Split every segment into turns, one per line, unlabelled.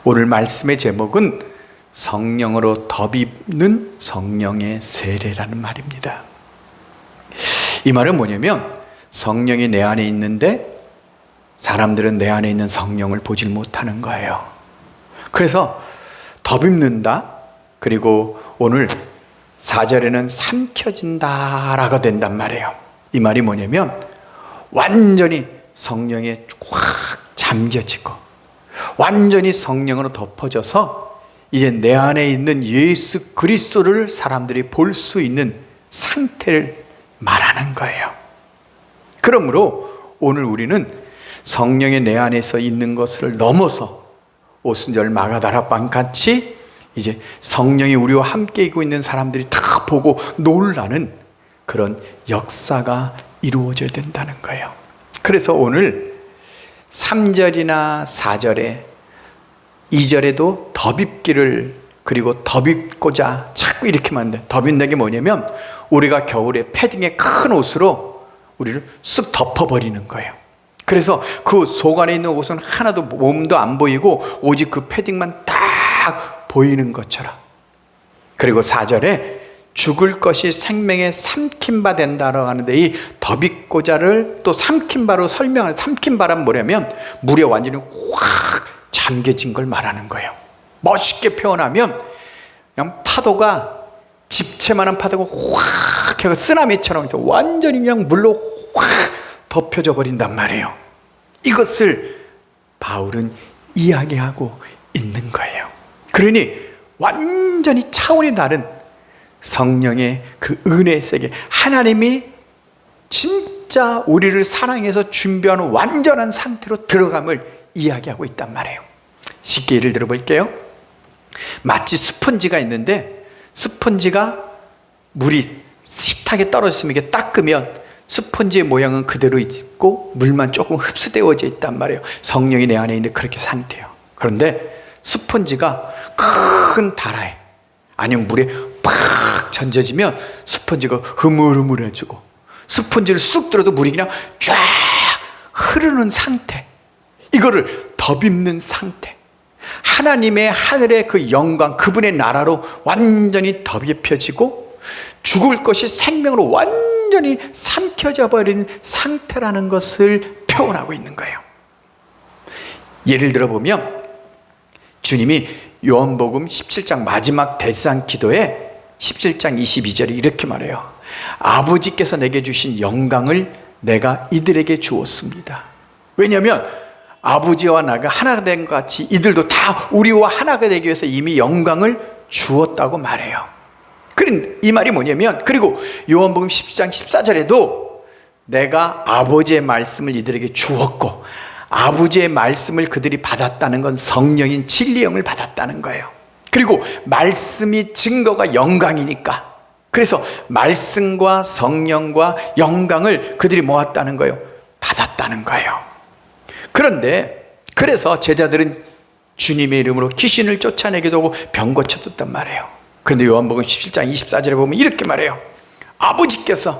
오늘 말씀의 제목은 성령으로 덧입는 성령의 세례라는 말입니다. 이 말은 뭐냐면 성령이 내 안에 있는데 사람들은 내 안에 있는 성령을 보질 못하는 거예요. 그래서 덧입는다. 그리고 오늘 4절에는 삼켜진다 라고 된단 말이에요. 이 말이 뭐냐면 완전히 성령에 확 잠겨지고 완전히 성령으로 덮어져서 이제 내 안에 있는 예수 그리스도를 사람들이 볼 수 있는 상태를 말하는 거예요. 그러므로 오늘 우리는 성령이 내 안에서 있는 것을 넘어서 오순절 마가다락방 같이 이제 성령이 우리와 함께 있고 있는 사람들이 다 보고 놀라는 그런 역사가 이루어져야 된다는 거예요. 그래서 오늘 3절이나 4절에 2절에도 덧입기를 그리고 덧입고자 자꾸 이렇게 만든 덧입는 게 뭐냐면 우리가 겨울에 패딩에 큰 옷으로 우리를 쓱 덮어버리는 거예요. 그래서 그 속 안에 있는 옷은 하나도 몸도 안 보이고 오직 그 패딩만 딱 보이는 것처럼. 그리고 4절에 죽을 것이 생명에 삼킨 바 된다라고 하는데 이 덧입고자를 또 삼킨 바로 설명하는 삼킨 바란 뭐냐면 물에 완전히 확 잠겨진 걸 말하는 거예요. 멋있게 표현하면 그냥 파도가 집채만한 파도가 확 해서 쓰나미처럼 완전히 그냥 물로 확 덮여져 버린단 말이에요. 이것을 바울은 이야기하고 있는 거예요. 그러니 완전히 차원이 다른 성령의 그 은혜의 세계, 하나님이 진짜 우리를 사랑해서 준비하는 완전한 상태로 들어감을 이야기하고 있단 말이에요. 쉽게 예를 들어 볼게요. 마치 스펀지가 있는데 스펀지가 물이 식탁에 떨어졌으면 이게 닦으면 스펀지의 모양은 그대로 있고 물만 조금 흡수되어져 있단 말이에요. 성령이 내 안에 있는데 그렇게 상태예요. 그런데 스펀지가 큰 다라에 아니면 물에 팍 던져지면 스펀지가 흐물흐물해지고 스펀지를 쑥 들어도 물이 그냥 쫙 흐르는 상태, 이거를 덧입는 상태, 하나님의 하늘의 그 영광, 그분의 나라로 완전히 덧입혀지고 죽을 것이 생명으로 완전히 삼켜져 버린 상태라는 것을 표현하고 있는 거예요. 예를 들어보면 주님이 요한복음 17장 마지막 대산 기도에 17장 22절에 이렇게 말해요. 아버지께서 내게 주신 영광을 내가 이들에게 주었습니다. 왜냐하면 아버지와 나가 하나가 된 것 같이 이들도 다 우리와 하나가 되기 위해서 이미 영광을 주었다고 말해요. 이 말이 뭐냐면, 그리고 요한복음 17장 14절에도 내가 아버지의 말씀을 이들에게 주었고 아버지의 말씀을 그들이 받았다는 건 성령인 진리의 영을 받았다는 거예요. 그리고 말씀이 증거가 영광이니까, 그래서 말씀과 성령과 영광을 그들이 모았다는 거예요. 받았다는 거예요. 그런데 그래서 제자들은 주님의 이름으로 귀신을 쫓아내기도 하고 병 고쳐줬단 말이에요. 그런데 요한복음 17장 24절에 보면 이렇게 말해요. 아버지께서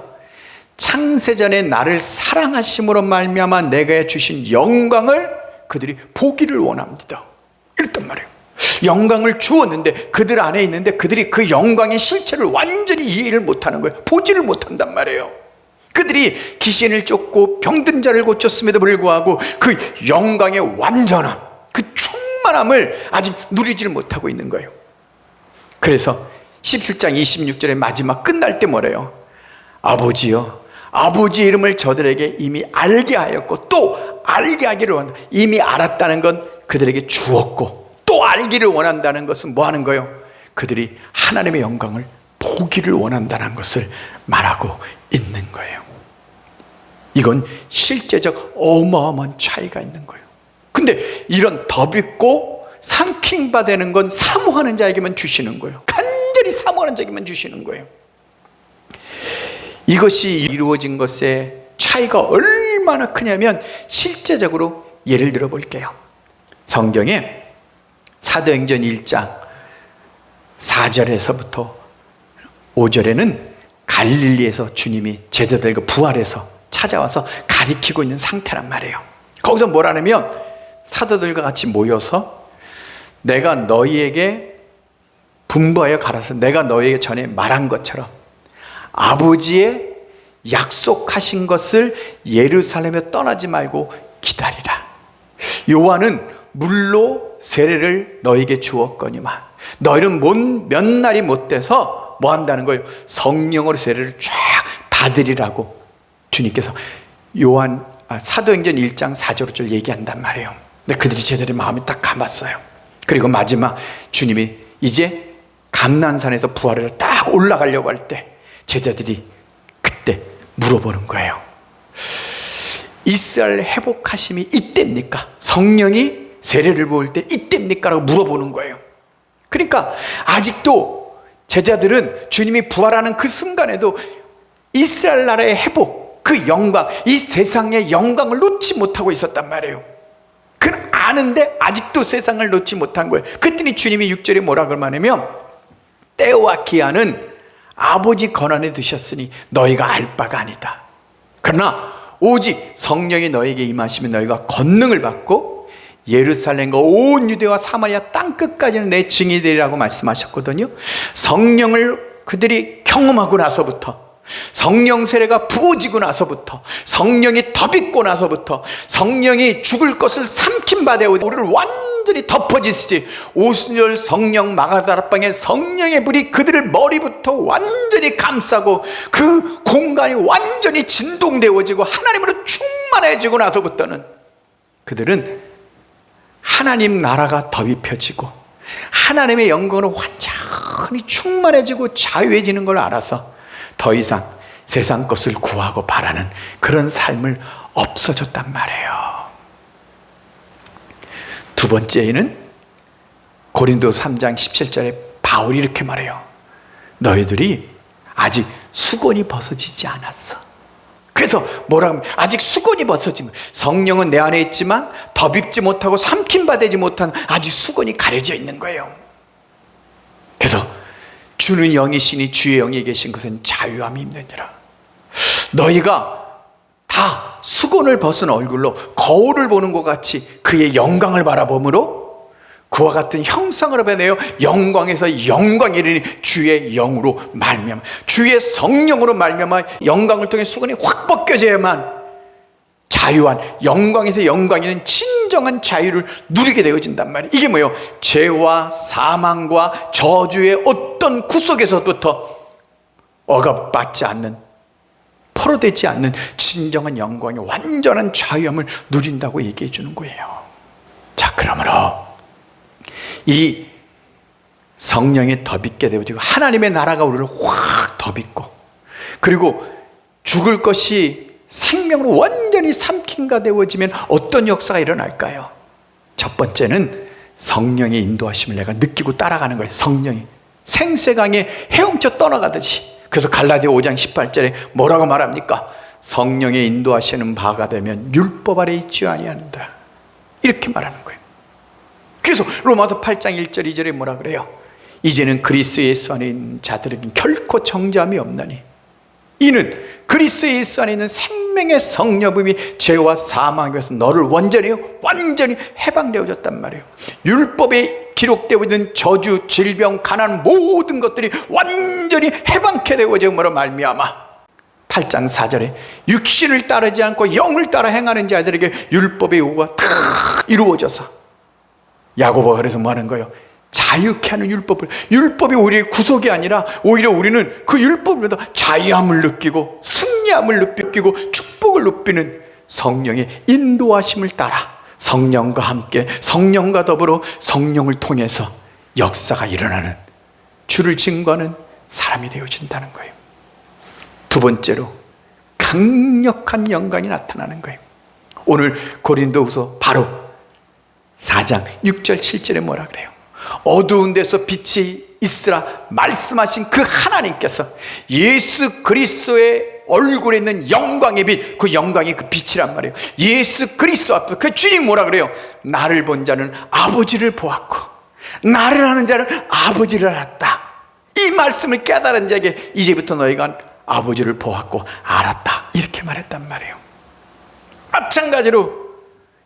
창세전에 나를 사랑하심으로 말미암아 내게 주신 영광을 그들이 보기를 원합니다. 이랬단 말이에요. 영광을 주었는데 그들 안에 있는데 그들이 그 영광의 실체를 완전히 이해를 못하는 거예요. 보지를 못한단 말이에요. 그들이 귀신을 쫓고 병든 자를 고쳤음에도 불구하고 그 영광의 완전함, 그 충만함을 아직 누리지를 못하고 있는 거예요. 그래서 17장 26절의 마지막 끝날 때 뭐래요? 아버지여, 아버지의 이름을 저들에게 이미 알게 하였고 또 알게 하기를 원한다. 이미 알았다는 건 그들에게 주었고 또 알기를 원한다는 것은 뭐 하는 거예요? 그들이 하나님의 영광을 보기를 원한다는 것을 말하고 있는 거예요. 이건 실제적 어마어마한 차이가 있는 거예요. 근데 이런 덧입고 삼킨 바 되는 건 사모하는 자에게만 주시는 거예요. 간절히 사모하는 자에게만 주시는 거예요. 이것이 이루어진 것의 차이가 얼마나 크냐면 실제적으로 예를 들어 볼게요. 성경에 사도행전 1장 4절에서부터 5절에는 갈릴리에서 주님이 제자들과 부활해서 찾아와서 가리키고 있는 상태란 말이에요. 거기서 뭐라냐면 사도들과 같이 모여서 내가 너희에게 분부하여 가라서 내가 너희에게 전에 말한 것처럼 아버지의 약속하신 것을 예루살렘에 떠나지 말고 기다리라. 요한은 물로 세례를 너희에게 주었거니와 너희는 몇 날이 못 돼서 뭐 한다는 거예요? 성령으로 세례를 쫙 받으리라고 주님께서 사도행전 1장 4절 5절 얘기한단 말이에요. 근데 그들이 제대로 마음이 딱 감았어요. 그리고 마지막 주님이 이제 감난산에서 부활을 딱 올라가려고 할 때 제자들이 그때 물어보는 거예요. 이스라엘 회복하심이 이때입니까? 성령이 세례를 보일 때 이때입니까? 라고 물어보는 거예요. 그러니까 아직도 제자들은 주님이 부활하는 그 순간에도 이스라엘 나라의 회복, 그 영광, 이 세상의 영광을 놓지 못하고 있었단 말이에요. 그 아는데 아직도 세상을 놓지 못한 거예요. 그랬더니 주님이 6절에 뭐라 그러냐면 때와 기한은 아버지 권한에 두셨으니 너희가 알 바가 아니다. 그러나 오직 성령이 너에게 임하시면 너희가 권능을 받고 예루살렘과 온 유대와 사마리아 땅끝까지는 내 증인이 되리라고 말씀하셨거든요. 성령을 그들이 경험하고 나서부터, 성령 세례가 부어지고 나서부터, 성령이 덧입고 나서부터, 성령이 죽을 것을 삼킨 바 되어 우리를 완전히 덮어지시지, 오순절 성령 마가다락방에 성령의 불이 그들을 머리부터 완전히 감싸고 그 공간이 완전히 진동되어지고 하나님으로 충만해지고 나서부터는 그들은 하나님 나라가 덧입혀지고 하나님의 영광으로 완전히 충만해지고 자유해지는 걸 알아서 더 이상 세상 것을 구하고 바라는 그런 삶을 없어졌단 말이에요. 두 번째는 고린도 3장 17절에 바울이 이렇게 말해요. 너희들이 아직 수건이 벗어지지 않았어. 그래서 뭐라 하면 아직 수건이 벗어진 거예요. 성령은 내 안에 있지만 덧입지 못하고 삼킨 바 되지 못한 아직 수건이 가려져 있는 거예요. 그래서 주는 영이시니 주의 영이 계신 것은 자유함이 있느니라. 너희가 다 수건을 벗은 얼굴로 거울을 보는 것 같이 그의 영광을 바라보므로 그와 같은 형상으로 변해요 영광에서 영광이 이르니 주의 영으로 말미암아, 주의 성령으로 말미암아 영광을 통해 수건이 확 벗겨져야만 자유한, 영광에서 영광이는 진정한 자유를 누리게 되어진단 말이에요. 이게 뭐예요? 죄와 사망과 저주의 어떤 구속에서부터 억압받지 않는, 포로되지 않는 진정한 영광의 완전한 자유함을 누린다고 얘기해 주는 거예요. 자, 그러므로 이 성령이 덧입게 되어지고 하나님의 나라가 우리를 확 덧입고, 그리고 죽을 것이 생명으로 완전히 삼킨가 되어지면 어떤 역사가 일어날까요? 첫 번째는 성령의 인도하심을 내가 느끼고 따라가는 거예요. 성령이 생수강에 헤엄쳐 떠나가듯이. 그래서 갈라디아 5장 18절에 뭐라고 말합니까? 성령의 인도하시는 바가 되면 율법 아래 있지 아니한다, 이렇게 말하는 거예요. 그래서 로마서 8장 1절 2절에 뭐라 그래요? 이제는 그리스도 예수 안에 있는 자들에게 결코 정죄함이 없나니 이는 그리스도 예수 안에 있는 생명의 성령님이 죄와 사망에서 너를 완전히 해방되어졌단 말이에요. 율법에 기록되어 있는 저주, 질병, 가난 모든 것들이 완전히 해방케 되어짐으로 말미암아 8장 4절에 육신을 따르지 않고 영을 따라 행하는 자들에게 율법의 요구가 다 이루어져서, 야고보가 그래서 뭐 하는 거예요? 자유케 하는 율법이 오히려 구속이 아니라 오히려 우리는 그 율법보다 자유함을 느끼고 승리함을 느끼고 축복을 누리는 성령의 인도하심을 따라 성령과 함께, 성령과 더불어 성령을 통해서 역사가 일어나는, 주를 증거하는 사람이 되어진다는 거예요. 두 번째로 강력한 영광이 나타나는 거예요. 오늘 고린도후서 바로 4장 6절 7절에 뭐라 그래요? 어두운 데서 빛이 있으라 말씀하신 그 하나님께서 예수 그리스도의 얼굴에 있는 영광의 빛, 그 영광이 그 빛이란 말이에요. 예수 그리스도 앞에서 그 주님 뭐라 그래요? 나를 본 자는 아버지를 보았고 나를 아는 자는 아버지를 알았다. 이 말씀을 깨달은 자에게 이제부터 너희가 아버지를 보았고 알았다, 이렇게 말했단 말이에요. 마찬가지로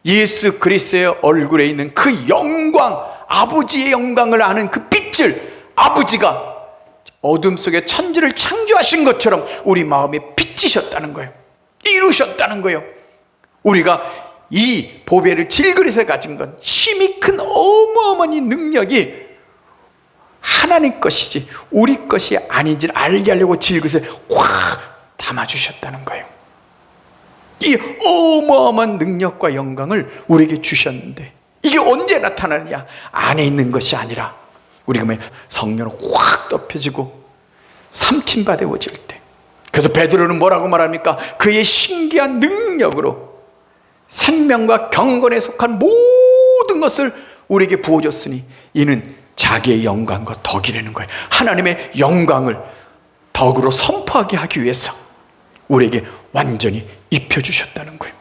예수 그리스도의 얼굴에 있는 그 영광, 아버지의 영광을 아는 그 빛을 아버지가 어둠 속에 천지를 창조하신 것처럼 우리 마음에 비치셨다는 거예요. 이루셨다는 거예요. 우리가 이 보배를 질그릇에 가진 건 힘이 큰 어마어마한 능력이 하나님 것이지 우리 것이 아닌지를 알게 하려고 질그릇에 확 담아주셨다는 거예요. 이 어마어마한 능력과 영광을 우리에게 주셨는데 이게 언제 나타나느냐? 안에 있는 것이 아니라 우리가 성령으로 확 덮여지고 삼킴받아워질 때. 그래서 베드로는 뭐라고 말합니까? 그의 신기한 능력으로 생명과 경건에 속한 모든 것을 우리에게 부어줬으니 이는 자기의 영광과 덕이라는 거예요. 하나님의 영광을 덕으로 선포하게 하기 위해서 우리에게 완전히 입혀주셨다는 거예요.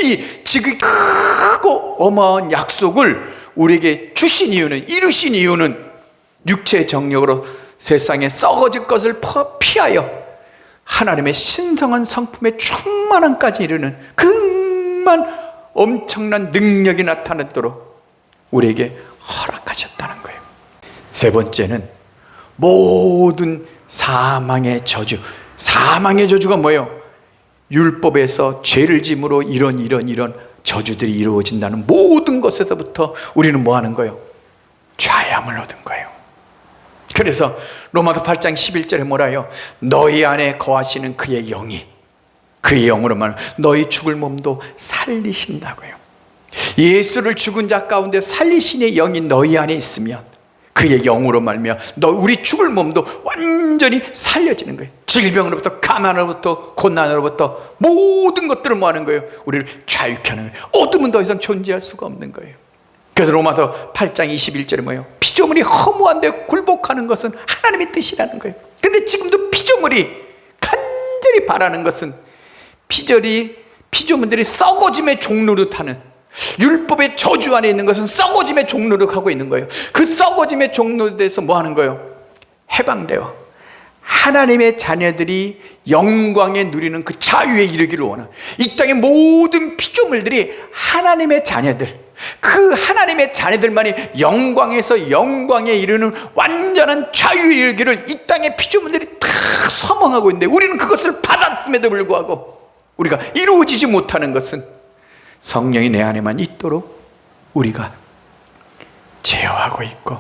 이 지극히 크고 어마어마한 약속을 우리에게 주신 이유는, 이루신 이유는 육체의 정력으로 세상에 썩어질 것을 피하여 하나님의 신성한 성품의 충만함까지 이르는 그만 엄청난 능력이 나타나도록 우리에게 허락하셨다는 거예요. 세 번째는 모든 사망의 저주. 사망의 저주가 뭐예요? 율법에서 죄를 짐으로 이런 저주들이 이루어진다는 모든 것에서부터 우리는 뭐 하는 거예요? 자유함을 얻은 거예요. 그래서 로마서 8장 11절에 뭐라요? 너희 안에 거하시는 그의 영이, 그의 영으로만 너희 죽을 몸도 살리신다고요. 예수를 죽은 자 가운데 살리신의 영이 너희 안에 있으면 그의 영으로 말미암아 우리 죽을 몸도 완전히 살려지는 거예요. 질병으로부터 가난으로부터 고난으로부터 모든 것들을 뭐 하는 거예요? 우리를 자유케 하는 거예요. 어둠은 더 이상 존재할 수가 없는 거예요. 그래서 로마서 8장 21절에 뭐예요? 피조물이 허무한데 굴복하는 것은 하나님의 뜻이라는 거예요. 근데 지금도 피조물이 간절히 바라는 것은 피조물들이 썩어짐의 종로를 타는, 율법의 저주 안에 있는 것은 썩어짐의 종로를 하고 있는 거예요. 그 썩어짐의 종로에 대해서 뭐 하는 거예요? 해방되어 하나님의 자녀들이 영광에 누리는 그 자유에 이르기를 원하는, 이 땅의 모든 피조물들이 하나님의 자녀들, 그 하나님의 자녀들만이 영광에서 영광에 이르는 완전한 자유에 이르기를 이 땅의 피조물들이 다 소망하고 있는데 우리는 그것을 받았음에도 불구하고 우리가 이루어지지 못하는 것은 성령이 내 안에만 있도록 우리가 제어하고 있고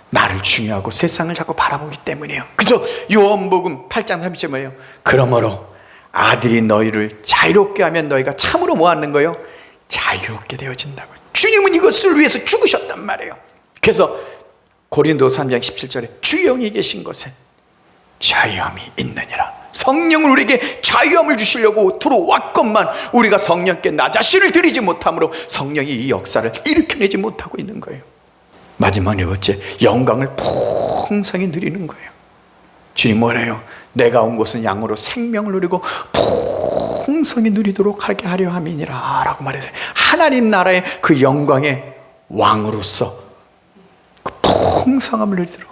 나를 중요하고 세상을 자꾸 바라보기 때문이에요. 그래서 요한복음 8장 30절 뭐예요? 그러므로 아들이 너희를 자유롭게 하면 너희가 참으로 뭐 하는 거예요? 자유롭게 되어진다고. 주님은 이것을 위해서 죽으셨단 말이에요. 그래서 고린도 3장 17절에 주의 영이 계신 곳에 자유함이 있느니라. 성령을 우리에게 자유함을 주시려고 들어왔건만 우리가 성령께 나 자신을 드리지 못함으로 성령이 이 역사를 일으켜내지 못하고 있는 거예요. 마지막 네 번째, 영광을 풍성히 누리는 거예요. 주님 뭐래요? 내가 온 곳은 양으로 생명을 누리고 풍성히 누리도록 하게 하려 함이니라 라고 말했어요. 하나님 나라의 그 영광의 왕으로서 그 풍성함을 누리도록,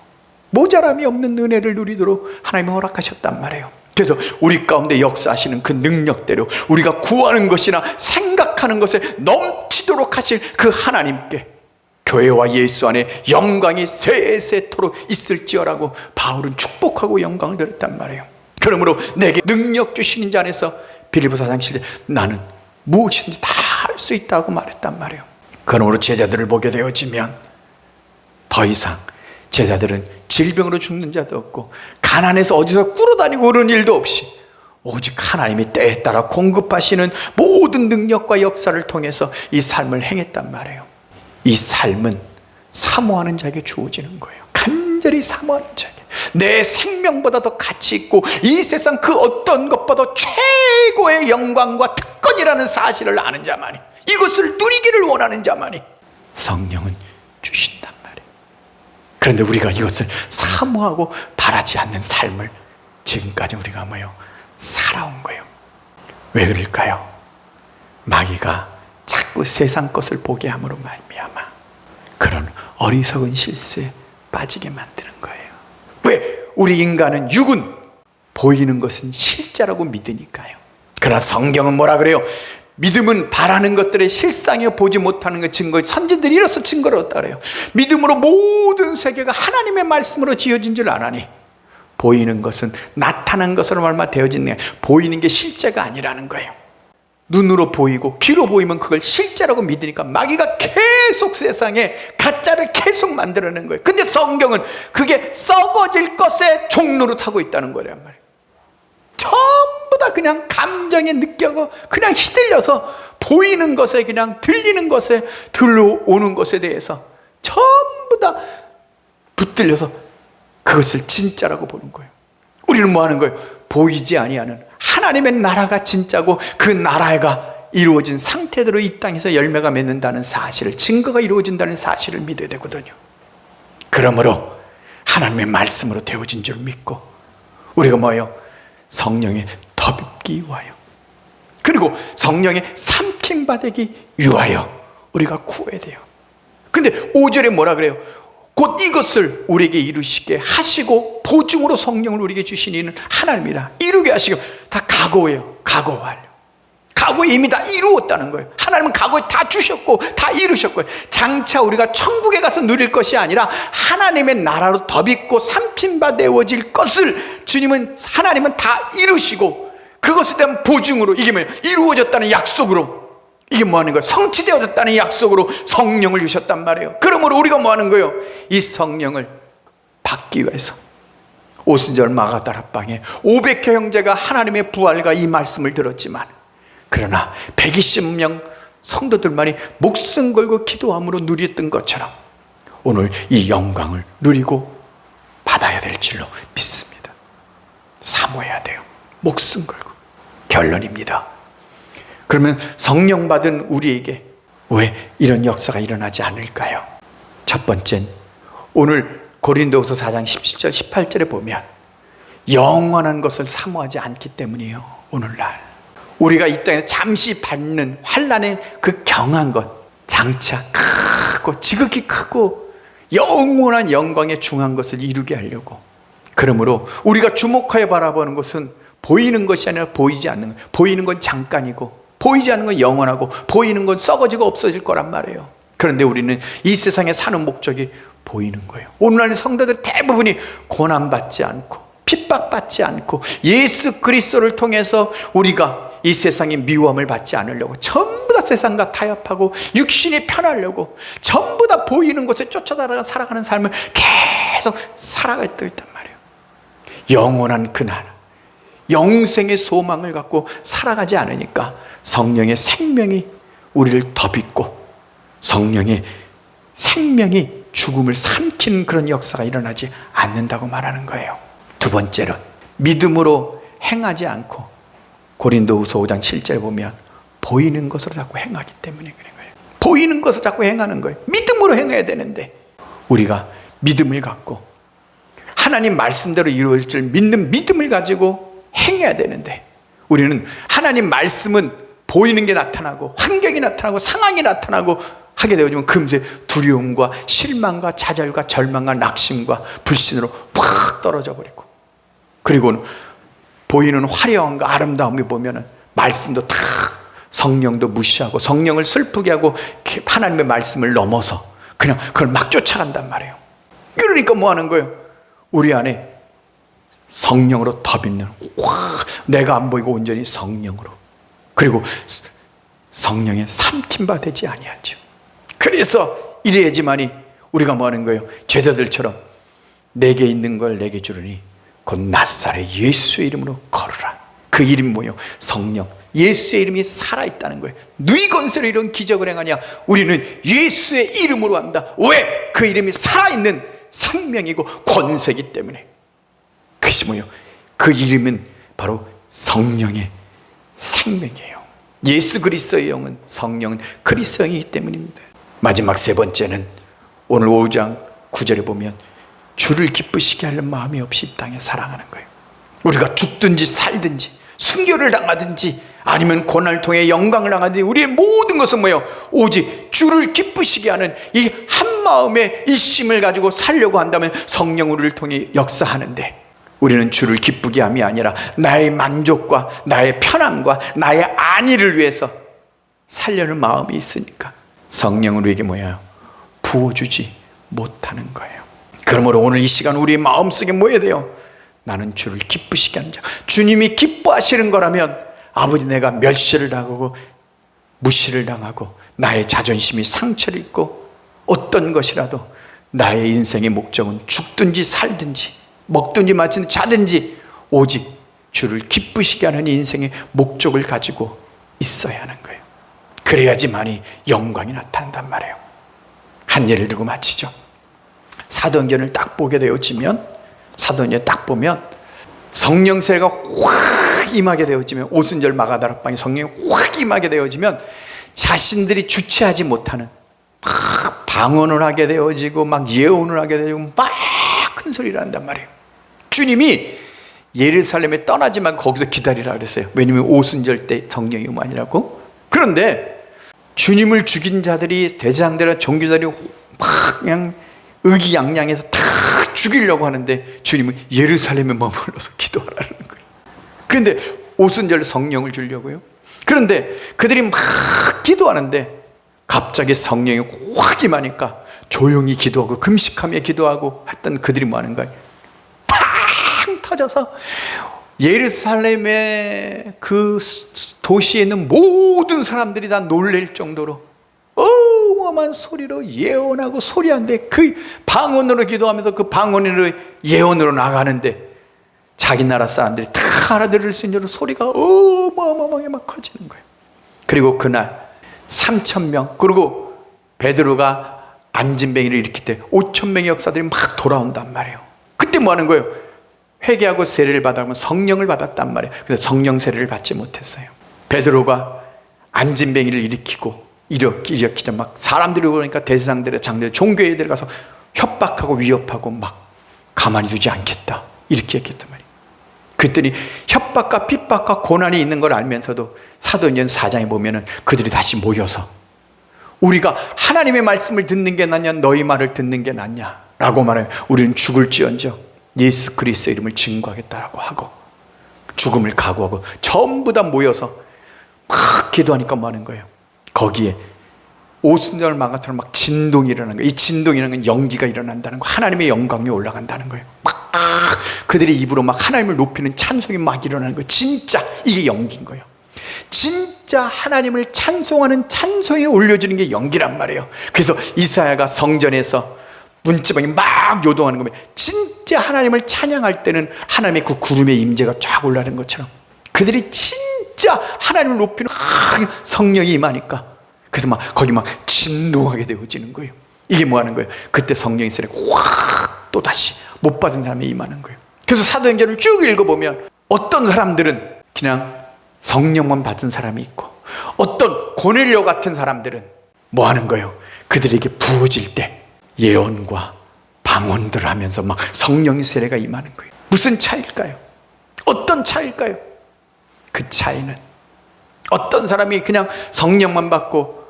모자람이 없는 은혜를 누리도록 하나님이 허락하셨단 말이에요. 그래서 우리 가운데 역사하시는 그 능력대로 우리가 구하는 것이나 생각하는 것에 넘치도록 하실 그 하나님께 교회와 예수 안에 영광이 세세토록 있을지어라고 바울은 축복하고 영광을 드렸단 말이에요. 그러므로 내게 능력 주시는 자 안에서 빌립보서 4장 7절 나는 무엇이든지 다 할 수 있다고 말했단 말이에요. 그러므로 제자들을 보게 되어지면 더 이상 제자들은 질병으로 죽는 자도 없고 가난해서 어디서 꿇어다니고 그런 일도 없이 오직 하나님이 때에 따라 공급하시는 모든 능력과 역사를 통해서 이 삶을 행했단 말이에요. 이 삶은 사모하는 자에게 주어지는 거예요. 간절히 사모하는 자에게. 내 생명보다 더 가치 있고 이 세상 그 어떤 것보다 최고의 영광과 특권이라는 사실을 아는 자만이, 이것을 누리기를 원하는 자만이 성령은 주신단 말이에요. 그런데 우리가 이것을 사모하고 바라지 않는 삶을 지금까지 우리가 살아온 거예요. 왜 그럴까요? 마귀가 자꾸 세상 것을 보게 함으로 말미암아 그런 어리석은 실수에 빠지게 만드는 거예요. 왜? 우리 인간은 육은 보이는 것은 실자라고 믿으니까요. 그러나 성경은 뭐라 그래요? 믿음은 바라는 것들의 실상이요 보지 못하는 것 증거. 선진들이 이로써 증거를 얻다 그래요. 믿음으로 모든 세계가 하나님의 말씀으로 지어진 줄 아나니 보이는 것은 나타난 것으로 얼마 되어진 게 보이는 게 실제가 아니라는 거예요. 눈으로 보이고 귀로 보이면 그걸 실제라고 믿으니까 마귀가 계속 세상에 가짜를 계속 만들어내는 거예요. 근데 성경은 그게 썩어질 것의 종로로 타고 있다는 거란 말이에요. 전부 다 그냥 감정에 느껴고 그냥 휘둘려서 보이는 것에 그냥 들리는 것에 들려오는 것에 대해서 전부 다 붙들려서 그것을 진짜라고 보는 거예요. 우리는 뭐 하는 거예요? 보이지 아니하는 하나님의 나라가 진짜고 그 나라가 이루어진 상태대로 이 땅에서 열매가 맺는다는 사실을, 증거가 이루어진다는 사실을 믿어야 되거든요. 그러므로 하나님의 말씀으로 되어진 줄 믿고 우리가 뭐예요? 성령에 덮기 위하여, 그리고 성령에 삼킴 받기 위하여 우리가 구해야 돼요. 근데 5절에 뭐라 그래요? 곧 이것을 우리에게 이루시게 하시고 보증으로 성령을 우리에게 주신 이는 하나님이다. 이루게 하시고, 다 각오예요. 각오하려. 각오에 이미 다 이루었다는 거예요. 하나님은 각오에 다 주셨고 다 이루셨고요. 장차 우리가 천국에 가서 누릴 것이 아니라 하나님의 나라로 덧입고 삼킴받아질 것을 하나님은 다 이루시고, 그것에 대한 보증으로, 이게 뭐예요? 이루어졌다는 약속으로, 이게 뭐 하는 거예요? 성취되어졌다는 약속으로 성령을 주셨단 말이에요. 그러므로 우리가 뭐 하는 거예요? 이 성령을 받기 위해서 오순절 마가다락방에 500여 형제가 하나님의 부활과 이 말씀을 들었지만, 그러나 120명 성도들만이 목숨 걸고 기도함으로 누렸던 것처럼 오늘 이 영광을 누리고 받아야 될 줄로 믿습니다. 사모해야 돼요. 목숨 걸고. 결론입니다. 그러면 성령 받은 우리에게 왜 이런 역사가 일어나지 않을까요? 첫 번째는 오늘 고린도후서 4장 17절 18절에 보면 영원한 것을 사모하지 않기 때문이에요. 오늘날 우리가 이 땅에서 잠시 받는 환난의 그 경한 것, 장차 크고 지극히 크고 영원한 영광의 중한 것을 이루게 하려고, 그러므로 우리가 주목하여 바라보는 것은 보이는 것이 아니라 보이지 않는 것. 보이는 건 잠깐이고 보이지 않는 건 영원하고 보이는 건 썩어지고 없어질 거란 말이에요. 그런데 우리는 이 세상에 사는 목적이 보이는 거예요. 오늘날 성도들 대부분이 고난받지 않고 핍박받지 않고 예수 그리스도를 통해서 우리가 이 세상의 미움을 받지 않으려고 전부 다 세상과 타협하고 육신이 편하려고 전부 다 보이는 것에 쫓아다가 살아가는 삶을 계속 살아가고 있단 말이에요. 영원한 그날 영생의 소망을 갖고 살아가지 않으니까 성령의 생명이 우리를 덮입고 성령의 생명이 죽음을 삼키는 그런 역사가 일어나지 않는다고 말하는 거예요. 두 번째는 믿음으로 행하지 않고, 고린도후서 5장 7절에 보면 보이는 것으로 자꾸 행하기 때문에 그런 거예요. 보이는 것을 자꾸 행하는 거예요. 믿음으로 행해야 되는데 우리가 믿음을 갖고 하나님 말씀대로 이루어질 줄 믿는 믿음을 가지고 행해야 되는데, 우리는 하나님 말씀은 보이는 게 나타나고 환경이 나타나고 상황이 나타나고 하게 되어지면 금세 두려움과 실망과 좌절과 절망과 낙심과 불신으로 팍 떨어져 버리고, 그리고는 보이는 화려함과 아름다움을 보면은 말씀도 다 성령도 무시하고 성령을 슬프게 하고 하나님의 말씀을 넘어서 그냥 그걸 막 쫓아간단 말이에요. 그러니까 뭐 하는 거예요? 우리 안에 성령으로 덮입는, 내가 안 보이고 온전히 성령으로, 그리고 성령에 삼킴바 되지 아니하죠. 그래서 이래야지만이 우리가 뭐 하는 거예요? 제자들처럼 내게 있는 걸 내게 주르니 곧 나사렛 예수의 이름으로 걸어라. 그 이름이 뭐예요? 성령. 예수의 이름이 살아있다는 거예요. 누이 건세로 이런 기적을 행하냐? 우리는 예수의 이름으로 한다. 왜? 그 이름이 살아있는 생명이고 권세이기 때문에. 그것이 뭐예요? 그 이름은 바로 성령의 생명이에요. 예수 그리스도의 영은, 성령은 그리스도의 영이기 때문입니다. 마지막 세 번째는 오늘 5장 9절에 보면 주를 기쁘시게 하는 마음이 없이 이 땅에 살아가는 거예요. 우리가 죽든지 살든지 순교를 당하든지 아니면 고난을 통해 영광을 당하든지 우리의 모든 것은 뭐예요? 오직 주를 기쁘시게 하는 이 한마음의 이심을 가지고 살려고 한다면 성령 우리를 통해 역사하는데, 우리는 주를 기쁘게 함이 아니라 나의 만족과 나의 편함과 나의 안위를 위해서 살려는 마음이 있으니까 성령은 우리에게 부어주지 못하는 거예요. 그러므로 오늘 이 시간 우리의 마음속에 뭐해야 돼요? 나는 주를 기쁘시게 하는 자. 주님이 기뻐하시는 거라면 아버지, 내가 멸시를 당하고 무시를 당하고 나의 자존심이 상처를 입고 어떤 것이라도 나의 인생의 목적은 죽든지 살든지 먹든지 마시든지 자든지 오직 주를 기쁘시게 하는 인생의 목적을 가지고 있어야 하는 거예요. 그래야지만이 영광이 나타난단 말이에요. 한 예를 들고 마치죠. 사도행전을 딱 보게 되어지면, 사도행전을 딱 보면 성령 세례가 확 임하게 되어지면, 오순절 마가다락방에 성령이 확 임하게 되어지면 자신들이 주체하지 못하는 막 방언을 하게 되어지고 막 예언을 하게 되어지고 막 큰 소리를 한단 말이에요. 주님이 예루살렘에 떠나지 말고 거기서 기다리라 그랬어요. 왜냐하면 오순절 때 성령이 임하니라고. 그런데 주님을 죽인 자들이, 대제사장들과 종교자들이 막 그냥 의기양양해서 다 죽이려고 하는데 주님은 예루살렘에 머물러서 기도하라는 거예요. 그런데 오순절 성령을 주려고요. 그런데 그들이 막 기도하는데 갑자기 성령이 확 임하니까 조용히 기도하고 금식하며 기도하고 했던 그들이 뭐 하는 거예요? 팡 터져서 예루살렘의 그 도시에 있는 모든 사람들이 다 놀랄 정도로 어마어마한 소리로 예언하고 소리하는데, 그 방언으로 기도하면서 그 방언으로 예언으로 나가는데 자기 나라 사람들이 다 알아들을 수 있는 소리가 어마어마하게 막 커지는 거예요. 그리고 그날 3,000명, 그리고 베드로가 안진뱅이를 일으킬 때 5,000명의 역사들이 막 돌아온단 말이에요. 그때 뭐 하는 거예요? 회개하고 세례를 받아면 성령을 받았단 말이에요. 그래서 성령 세례를 받지 못했어요. 베드로가 안진뱅이를 일으키자 막 사람들이 오니까 대제사장들의 장들, 종교에 들어가서 협박하고 위협하고 막 가만히 두지 않겠다 이렇게 했단 말이에요. 그랬더니 협박과 핍박과 고난이 있는 걸 알면서도 사도행전 4장에 보면은 그들이 다시 모여서 우리가 하나님의 말씀을 듣는 게 낫냐 너희 말을 듣는 게 낫냐 라고 말하면 우리는 죽을지언정 예수 그리스도의 이름을 증거하겠다라고 하고 죽음을 각오하고 전부 다 모여서 막 기도하니까 뭐 하는 거예요? 거기에 오순절 마가처럼 막 진동이 일어나는 거예요. 이 진동이라는 건 연기가 일어난다는 거, 하나님의 영광이 올라간다는 거예요. 막 그들의 입으로 막 하나님을 높이는 찬송이 막 일어나는 거예요. 진짜 이게 연기인 거예요. 진짜 하나님을 찬송하는 찬송이 올려지는 게 연기란 말이에요. 그래서 이사야가 성전에서 문지방이 막 요동하는 거면 진짜 하나님을 찬양할 때는 하나님의 그 구름의 임재가 쫙 올라가는 것처럼 그들이 진짜 하나님을 높이는 성령이 임하니까 그래서 막 거기 막 진동하게 되어지는 거예요. 이게 뭐 하는 거예요? 그때 성령의 세례가 확 또다시 못 받은 사람이 임하는 거예요. 그래서 사도행전을 쭉 읽어보면 어떤 사람들은 그냥 성령만 받은 사람이 있고 어떤 고넬료 같은 사람들은 뭐 하는 거예요? 그들에게 부어질 때 예언과 방언들 하면서 막 성령의 세례가 임하는 거예요. 무슨 차이일까요? 어떤 차이일까요? 그 차이는 어떤 사람이 그냥 성령만 받고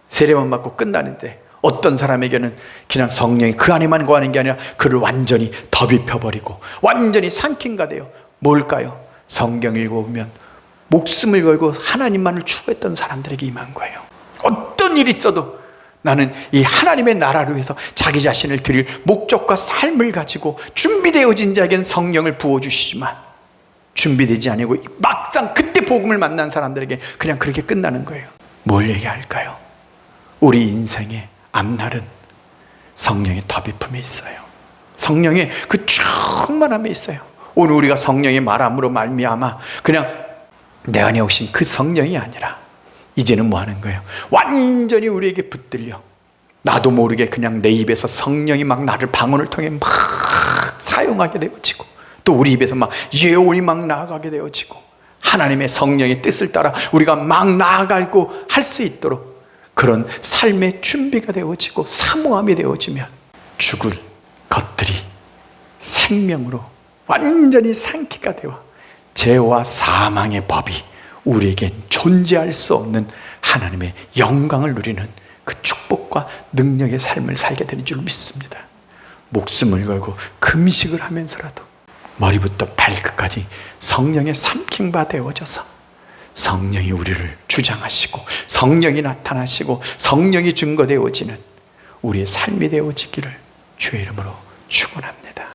세례만 받고 끝나는데 어떤 사람에게는 그냥 성령이 그 안에만 거하는 게 아니라 그를 완전히 덮입혀버리고 완전히 삼킨가 돼요. 뭘까요? 성경 읽어보면 목숨을 걸고 하나님만을 추구했던 사람들에게 임한 거예요. 어떤 일이 있어도 나는 이 하나님의 나라를 위해서 자기 자신을 드릴 목적과 삶을 가지고 준비되어진 자에겐 성령을 부어주시지만 준비되지 아니고 막상 그때 복음을 만난 사람들에게 그냥 그렇게 끝나는 거예요. 뭘 얘기할까요? 우리 인생의 앞날은 성령의 덧입힘에 있어요. 성령의 그 충만함에 있어요. 오늘 우리가 성령의 말함으로 말미암아 그냥 내 안에 오신 그 성령이 아니라 이제는 뭐 하는 거예요? 완전히 우리에게 붙들려 나도 모르게 그냥 내 입에서 성령이 막 나를 방언을 통해 막 사용하게 되어지고 또 우리 입에서 막 예언이 막 나아가게 되어지고 하나님의 성령의 뜻을 따라 우리가 막 나아가고 할 수 있도록 그런 삶의 준비가 되어지고 사모함이 되어지면 죽을 것들이 생명으로 완전히 상기가 되어 죄와 사망의 법이 우리에겐 존재할 수 없는 하나님의 영광을 누리는 그 축복과 능력의 삶을 살게 되는 줄 믿습니다. 목숨을 걸고 금식을 하면서라도 머리부터 발끝까지 성령의 삼킴바 되어져서 성령이 우리를 주장하시고 성령이 나타나시고 성령이 증거되어지는 우리의 삶이 되어지기를 주의 이름으로 축원합니다.